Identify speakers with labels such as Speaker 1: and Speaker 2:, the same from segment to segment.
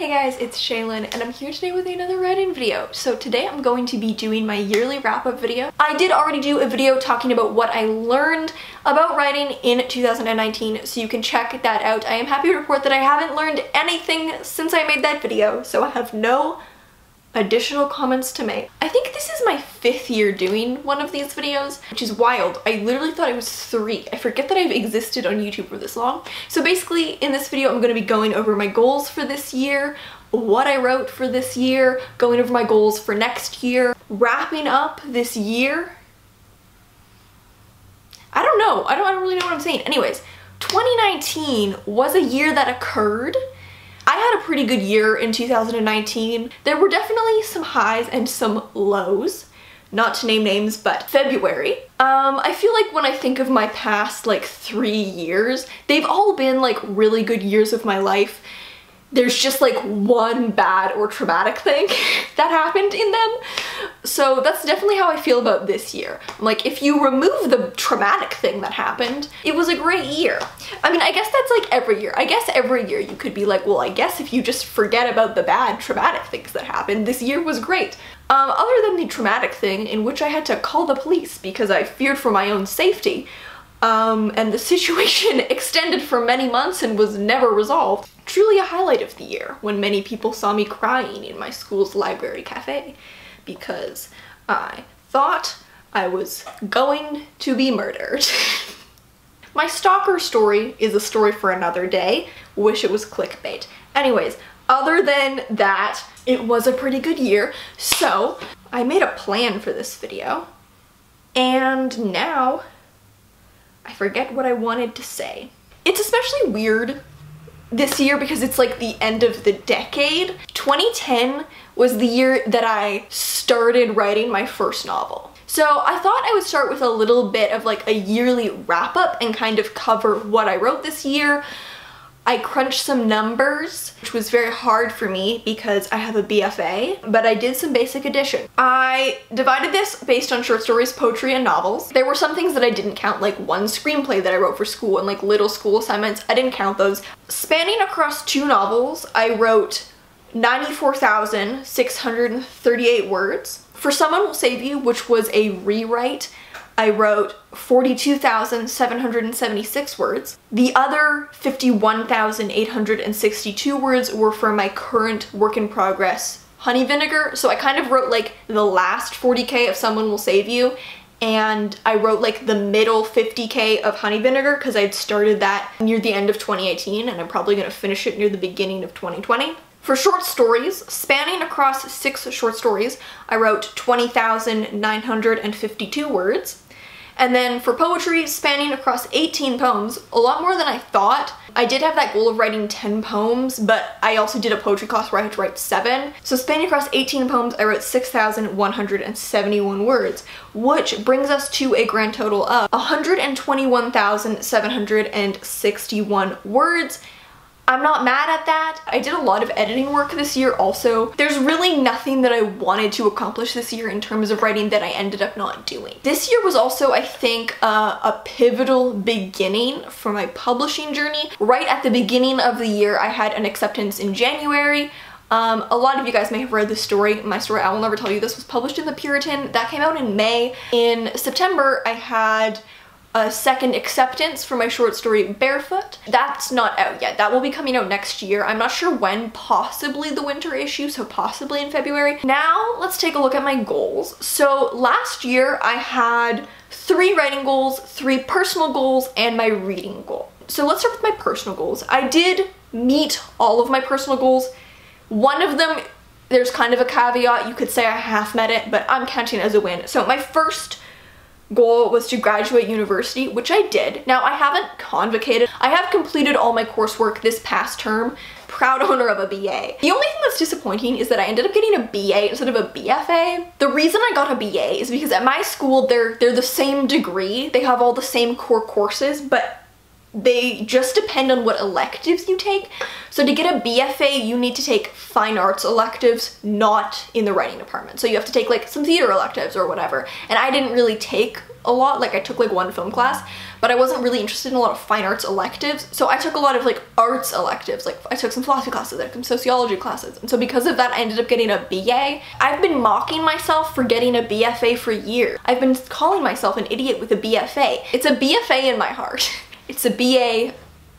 Speaker 1: Hey guys, it's Shaylin and I'm here today with another writing video. So today I'm going to be doing my yearly wrap-up video. I did already do a video talking about what I learned about writing in 2019, so you can check that out. I am happy to report that I haven't learned anything since I made that video, so I have no additional comments to make. I think this is my 5th year doing one of these videos, which is wild. I literally thought it was 3. I forget that I've existed on YouTube for this long. So basically in this video I'm going to be going over my goals for this year, what I wrote for this year, going over my goals for next year, wrapping up this year. I don't know. I don't really know what I'm saying. Anyways, 2019 was a year that occurred. I had a pretty good year in 2019. There were definitely some highs and some lows, not to name names, but February. I feel like when I think of my past like 3 years, they've all been like really good years of my life. There's just like one bad or traumatic thing that happened in them. So that's definitely how I feel about this year. Like, if you remove the traumatic thing that happened, it was a great year. I mean, I guess that's like every year. I guess every year you could be like, well, I guess if you just forget about the bad traumatic things that happened, this year was great. Other than the traumatic thing in which I had to call the police because I feared for my own safety, and the situation extended for many months and was never resolved. Truly a highlight of the year when many people saw me crying in my school's library cafe because I thought I was going to be murdered. My stalker story is a story for another day. Wish it was clickbait. Anyways, other than that, it was a pretty good year. So I made a plan for this video and now I forget what I wanted to say. It's especially weird this year because it's like the end of the decade. 2010 was the year that I started writing my first novel. So I thought I would start with a little bit of like a yearly wrap up and kind of cover what I wrote this year. I crunched some numbers, which was very hard for me because I have a BFA, but I did some basic addition. I divided this based on short stories, poetry, and novels. There were some things that I didn't count, like one screenplay that I wrote for school and like little school assignments. I didn't count those. Spanning across 2 novels, I wrote 94,638 words. For Someone Will Save You, which was a rewrite, I wrote 42,776 words. The other 51,862 words were for my current work in progress, Honey Vinegar. So I kind of wrote like the last 40K of Someone Will Save You, and I wrote like the middle 50K of Honey Vinegar because I'd started that near the end of 2018 and I'm probably gonna finish it near the beginning of 2020. For short stories, spanning across 6 short stories, I wrote 20,952 words. And then for poetry, spanning across 18 poems, a lot more than I thought. I did have that goal of writing 10 poems, but I also did a poetry class where I had to write 7. So spanning across 18 poems, I wrote 6,171 words, which brings us to a grand total of 121,761 words. I'm not mad at that. I did a lot of editing work this year also. There's really nothing that I wanted to accomplish this year in terms of writing that I ended up not doing. This year was also, I think, a pivotal beginning for my publishing journey. Right at the beginning of the year, I had an acceptance in January. A lot of you guys may have read this story. My story, I Will Never Tell You This, was published in The Puritan. That came out in May. In September, I had a second acceptance for my short story Barefoot. That's not out yet. That will be coming out next year. I'm not sure when, possibly the winter issue, so possibly in February. Now let's take a look at my goals. So last year I had 3 writing goals, 3 personal goals, and my reading goal. So let's start with my personal goals. I did meet all of my personal goals. One of them, there's kind of a caveat. You could say I half met it, but I'm counting it as a win. So my first goal was to graduate university, which I did. Now, I haven't convocated. I have completed all my coursework this past term. Proud owner of a BA. The only thing that's disappointing is that I ended up getting a BA instead of a BFA. The reason I got a BA is because at my school, they're the same degree. They have all the same core courses, but they just depend on what electives you take. So to get a BFA, you need to take fine arts electives, not in the writing department. So you have to take like some theater electives or whatever. And I didn't really take a lot, like I took like 1 film class, but I wasn't really interested in a lot of fine arts electives, so I took a lot of like arts electives. Like I took some philosophy classes, I took some sociology classes, and so because of that I ended up getting a BA. I've been mocking myself for getting a BFA for years. I've been calling myself an idiot with a BFA. It's a BFA in my heart. It's a BA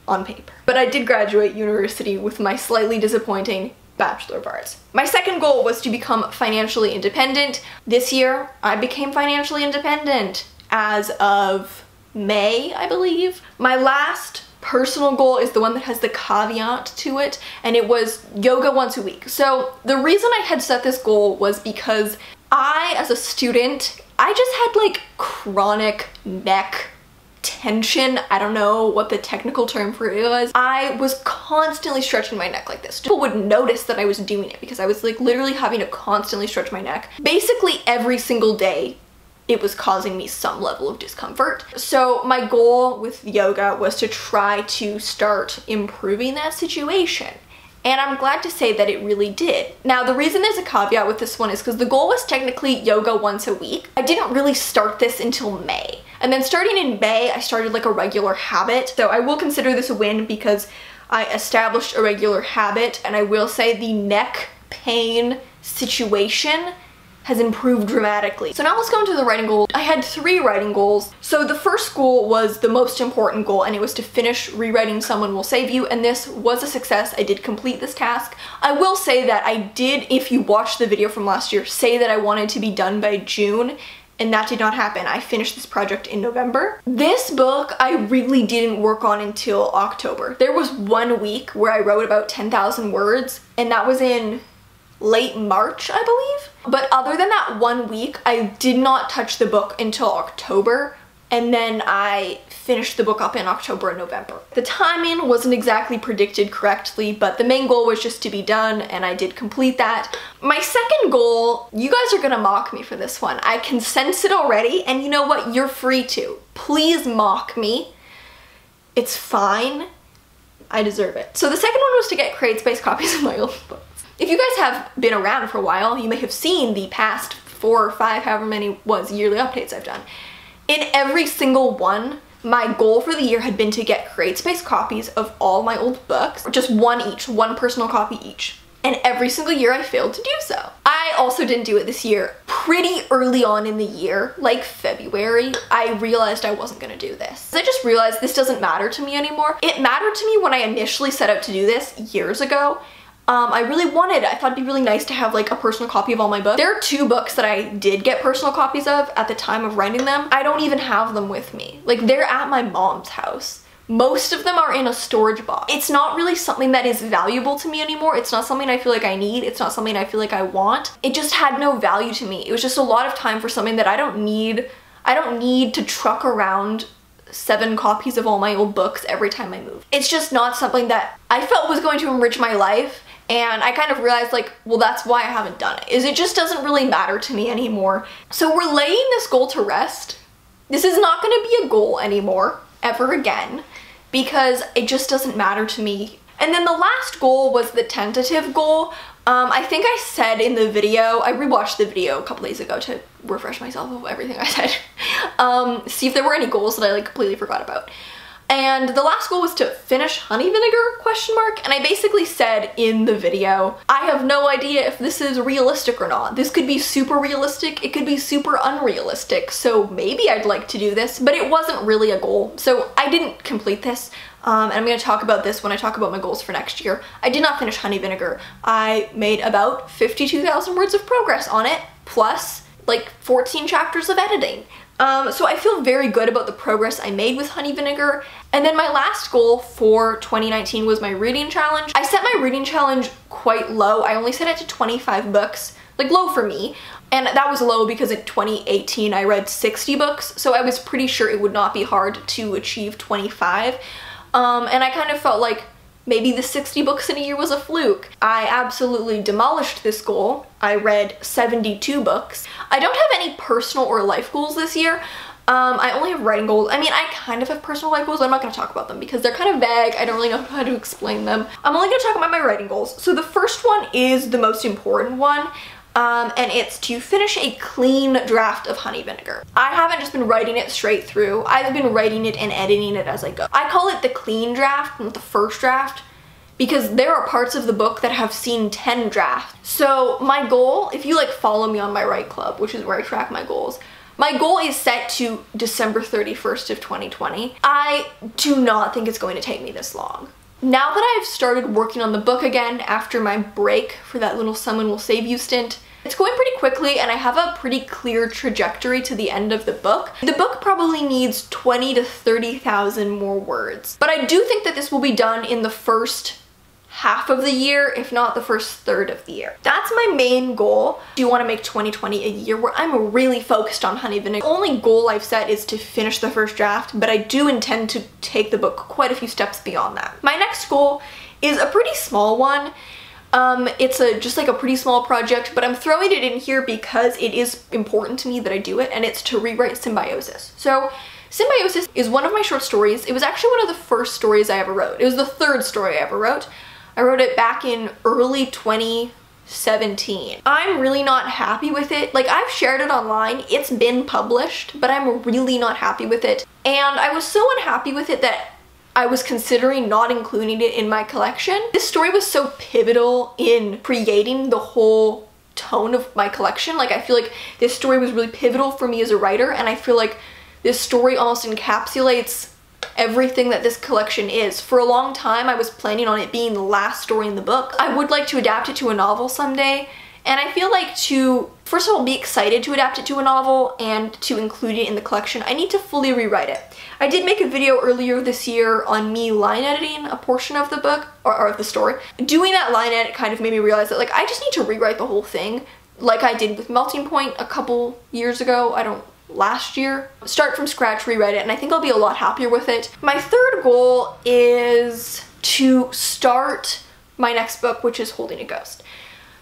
Speaker 1: on paper. But I did graduate university with my slightly disappointing Bachelor of Arts. My second goal was to become financially independent. This year, I became financially independent as of May, I believe. My last personal goal is the one that has the caveat to it, and it was yoga once a week. So the reason I had set this goal was because I, as a student, I just had like chronic neck tension. I don't know what the technical term for it was. I was constantly stretching my neck like this. People would notice that I was doing it because I was like literally having to constantly stretch my neck. Basically every single day it was causing me some level of discomfort. So my goal with yoga was to try to start improving that situation. And I'm glad to say that it really did. Now, the reason there's a caveat with this one is because the goal was technically yoga once a week. I didn't really start this until May. And then starting in May, I started like a regular habit. So I will consider this a win because I established a regular habit, and I will say the neck pain situation has improved dramatically. So now let's go into the writing goal. I had 3 writing goals. So the first goal was the most important goal, and it was to finish rewriting Someone Will Save You, and this was a success. I did complete this task. I will say that I did, if you watched the video from last year, say that I wanted to be done by June, and that did not happen. I finished this project in November. This book I really didn't work on until October. There was 1 week where I wrote about 10,000 words, and that was in late March, I believe. But other than that 1 week, I did not touch the book until October, and then I finished the book up in October and November. The timing wasn't exactly predicted correctly, but the main goal was just to be done, and I did complete that. My second goal, you guys are gonna mock me for this one. I can sense it already, and you know what? You're free to. Please mock me. It's fine. I deserve it. So the second one was to get CreateSpace copies of my old books. If you guys have been around for a while, you may have seen the past 4 or 5, however many yearly updates I've done. In every single one, my goal for the year had been to get CreateSpace copies of all my old books, just one each, one personal copy each. And every single year I failed to do so. I also didn't do it this year. Pretty early on in the year, like February, I realized I wasn't gonna do this. I just realized this doesn't matter to me anymore. It mattered to me when I initially set out to do this years ago. I thought it'd be really nice to have like a personal copy of all my books. There are 2 books that I did get personal copies of at the time of writing them. I don't even have them with me. Like, they're at my mom's house. Most of them are in a storage box. It's not really something that is valuable to me anymore. It's not something I feel like I need. It's not something I feel like I want. It just had no value to me. It was just a lot of time for something that I don't need. I don't need to truck around 7 copies of all my old books every time I move. It's just not something that I felt was going to enrich my life. And I kind of realized, like, well, that's why I haven't done it, is it just doesn't really matter to me anymore. So we're laying this goal to rest. This is not gonna be a goal anymore, ever again, because it just doesn't matter to me. And then the last goal was the tentative goal. I think I said in the video, I rewatched the video a couple days ago to refresh myself of everything I said. See if there were any goals that I like completely forgot about. And the last goal was to finish Honey Vinegar, ? And I basically said in the video, I have no idea if this is realistic or not. This could be super realistic, it could be super unrealistic, so maybe I'd like to do this, but it wasn't really a goal. So I didn't complete this, and I'm gonna talk about this when I talk about my goals for next year. I did not finish Honey Vinegar. I made about 52,000 words of progress on it, plus like 14 chapters of editing. So I feel very good about the progress I made with Honey Vinegar. And then my last goal for 2019 was my reading challenge. I set my reading challenge quite low. I only set it to 25 books, like low for me. And that was low because in 2018 I read 60 books, so I was pretty sure it would not be hard to achieve 25. And I kind of felt like maybe the 60 books in a year was a fluke. I absolutely demolished this goal. I read 72 books. I don't have any personal or life goals this year. I only have writing goals. I mean, I kind of have personal life goals. I'm not gonna talk about them because they're kind of vague. I don't really know how to explain them. I'm only gonna talk about my writing goals. So the first one is the most important one. and it's to finish a clean draft of Honey Vinegar. I haven't just been writing it straight through. I've been writing it and editing it as I go. I call it the clean draft, not the first draft, because there are parts of the book that have seen 10 drafts. So my goal, if you like follow me on my Write Club, which is where I track my goals, my goal is set to December 31st of 2020. I do not think it's going to take me this long. Now that I've started working on the book again after my break for that little Someone Will Save You stint, it's going pretty quickly and I have a pretty clear trajectory to the end of the book. The book probably needs 20 to 30,000 more words, but I do think that this will be done in the first half of the year, if not the first third of the year. That's my main goal. I do want to make 2020 a year where I'm really focused on Honey Vinegar. The only goal I've set is to finish the first draft, but I do intend to take the book quite a few steps beyond that. My next goal is a pretty small one. It's just like a pretty small project, but I'm throwing it in here because it is important to me that I do it, and it's to rewrite Symbiosis. So Symbiosis is one of my short stories. It was actually one of the first stories I ever wrote. It was the third story I ever wrote. I wrote it back in early 2017. I'm really not happy with it. Like, I've shared it online, it's been published, but I'm really not happy with it. And I was so unhappy with it that I was considering not including it in my collection. This story was so pivotal in creating the whole tone of my collection. Like, I feel like this story was really pivotal for me as a writer, and I feel like this story almost encapsulates everything that this collection is. For a long time, I was planning on it being the last story in the book. I would like to adapt it to a novel someday, and I feel like to, first of all, be excited to adapt it to a novel and to include it in the collection, I need to fully rewrite it. I did make a video earlier this year on me line editing a portion of the book, or of the story. Doing that line edit kind of made me realize that, like, I just need to rewrite the whole thing, like I did with Melting Point a couple years ago. Last year. Start from scratch, rewrite it, and I think I'll be a lot happier with it. My third goal is to start my next book, which is Holding a Ghost.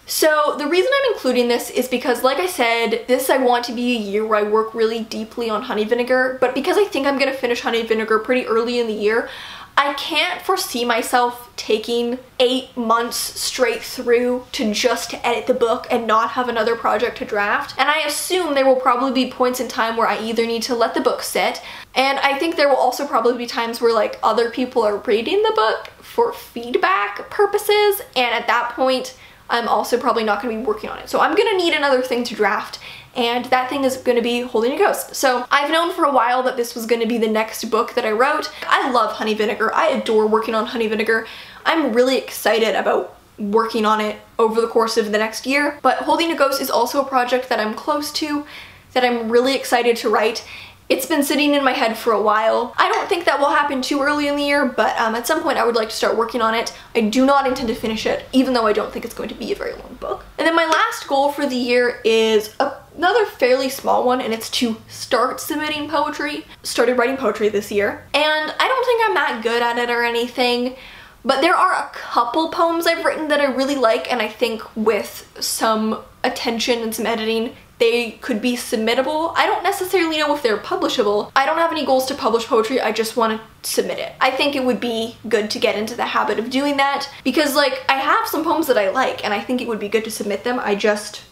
Speaker 1: So the reason I'm including this is because, like I said, I want to be a year where I work really deeply on Honey Vinegar, but because I think I'm gonna finish Honey Vinegar pretty early in the year, I can't foresee myself taking 8 months straight through to just edit the book and not have another project to draft. And I assume there will probably be points in time where I either need to let the book sit, and I think there will also probably be times where, like, other people are reading the book for feedback purposes, and at that point I'm also probably not going to be working on it. So I'm going to need another thing to draft, and that thing is going to be Holding a Ghost. So I've known for a while that this was going to be the next book that I wrote. I love Honey Vinegar. I adore working on Honey Vinegar. I'm really excited about working on it over the course of the next year, but Holding a Ghost is also a project that I'm close to, that I'm really excited to write. It's been sitting in my head for a while. I don't think that will happen too early in the year, but at some point I would like to start working on it. I do not intend to finish it, even though I don't think it's going to be a very long book. And then my last goal for the year is another fairly small one, and it's to start submitting poetry. Started writing poetry this year, and I don't think I'm that good at it or anything, but there are a couple poems I've written that I really like, and I think with some attention and some editing, they could be submittable. I don't necessarily know if they're publishable. I don't have any goals to publish poetry, I just want to submit it. I think it would be good to get into the habit of doing that, because, like, I have some poems that I like, and I think it would be good to submit them. I just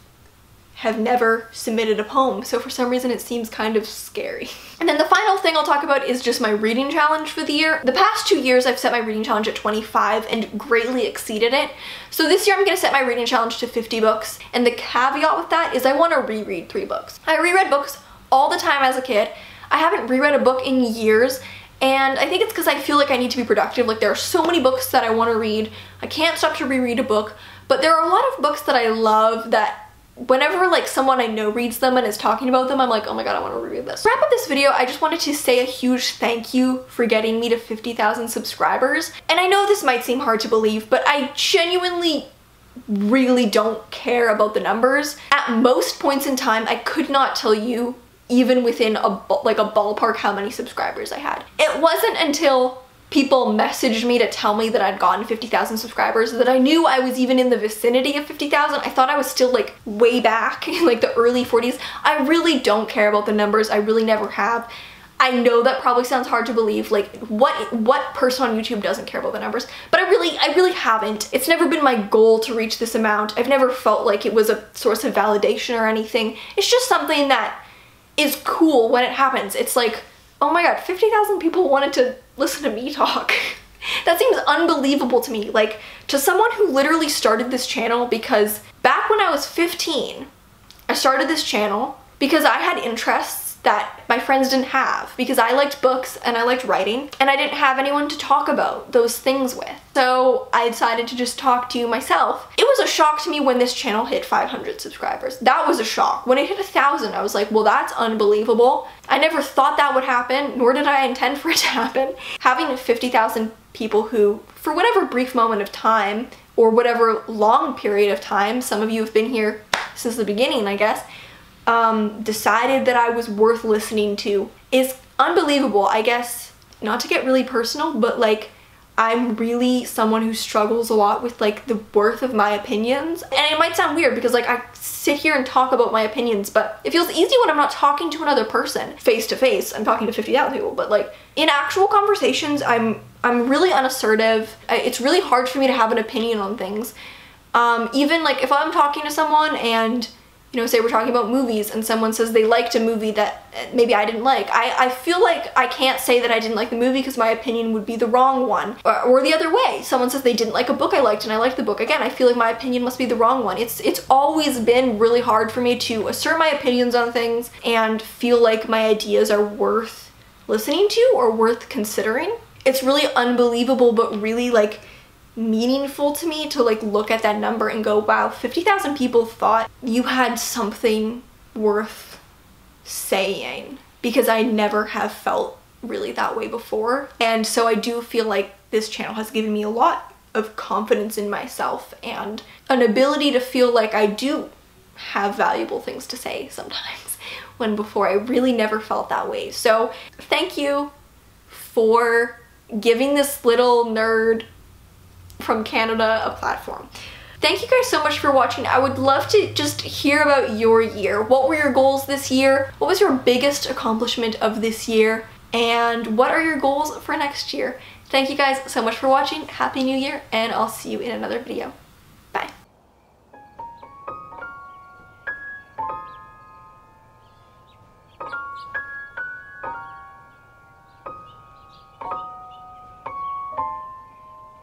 Speaker 1: have never submitted a poem, so for some reason it seems kind of scary. And then the final thing I'll talk about is just my reading challenge for the year. The past 2 years I've set my reading challenge at 25 and greatly exceeded it. So this year I'm gonna set my reading challenge to 50 books, and the caveat with that is I want to reread 3 books. I reread books all the time as a kid. I haven't reread a book in years, and I think it's because I feel like I need to be productive. Like, there are so many books that I want to read. I can't stop to reread a book, but there are a lot of books that I love that whenever, like, someone I know reads them and is talking about them, I'm like, oh my god, I want to reread this. To wrap up this video, I just wanted to say a huge thank you for getting me to 50,000 subscribers. And I know this might seem hard to believe, but I genuinely really don't care about the numbers. At most points in time, I could not tell you, even within a ballpark, how many subscribers I had. It wasn't until people messaged me to tell me that I'd gotten 50,000 subscribers that I knew I was even in the vicinity of 50,000. I thought I was still, like, way back in, like, the early 40s. I really don't care about the numbers. I really never have. I know that probably sounds hard to believe, like what person on YouTube doesn't care about the numbers? But I really haven't. It's never been my goal to reach this amount. I've never felt like it was a source of validation or anything. It's just something that is cool when it happens. It's like, oh my god, 50,000 people wanted to listen to me talk. That seems unbelievable to me. Like, to someone who literally started this channel because back when I was 15, I started this channel because I had interests that my friends didn't have, because I liked books and I liked writing and I didn't have anyone to talk about those things with. So I decided to just talk to you myself. It was a shock to me when this channel hit 500 subscribers. That was a shock. When it hit 1,000, I was like, well, that's unbelievable. I never thought that would happen, nor did I intend for it to happen. Having 50,000 people who, for whatever brief moment of time, or whatever long period of time, some of you have been here since the beginning, I guess, decided that I was worth listening to is unbelievable. I guess, not to get really personal, but like, I'm really someone who struggles a lot with like the worth of my opinions. And it might sound weird because like I sit here and talk about my opinions, but it feels easy when I'm not talking to another person face to face. I'm talking to 50,000 people, but like in actual conversations, I'm really unassertive. It's really hard for me to have an opinion on things. Even like if I'm talking to someone and, you know, say we're talking about movies and someone says they liked a movie that maybe I didn't like, I feel like I can't say that I didn't like the movie because my opinion would be the wrong one. Or the other way, someone says they didn't like a book I liked and I liked the book. Again, I feel like my opinion must be the wrong one. It's always been really hard for me to assert my opinions on things and feel like my ideas are worth listening to or worth considering. It's really unbelievable, but really like meaningful to me to like look at that number and go, wow, 50,000 people thought you had something worth saying, because I never have felt really that way before. And so I do feel like this channel has given me a lot of confidence in myself and an ability to feel like I do have valuable things to say sometimes, when before I really never felt that way. So thank you for giving this little nerd from Canada a platform. Thank you guys so much for watching. I would love to just hear about your year. What were your goals this year? What was your biggest accomplishment of this year? And what are your goals for next year? Thank you guys so much for watching. Happy New Year, and I'll see you in another video.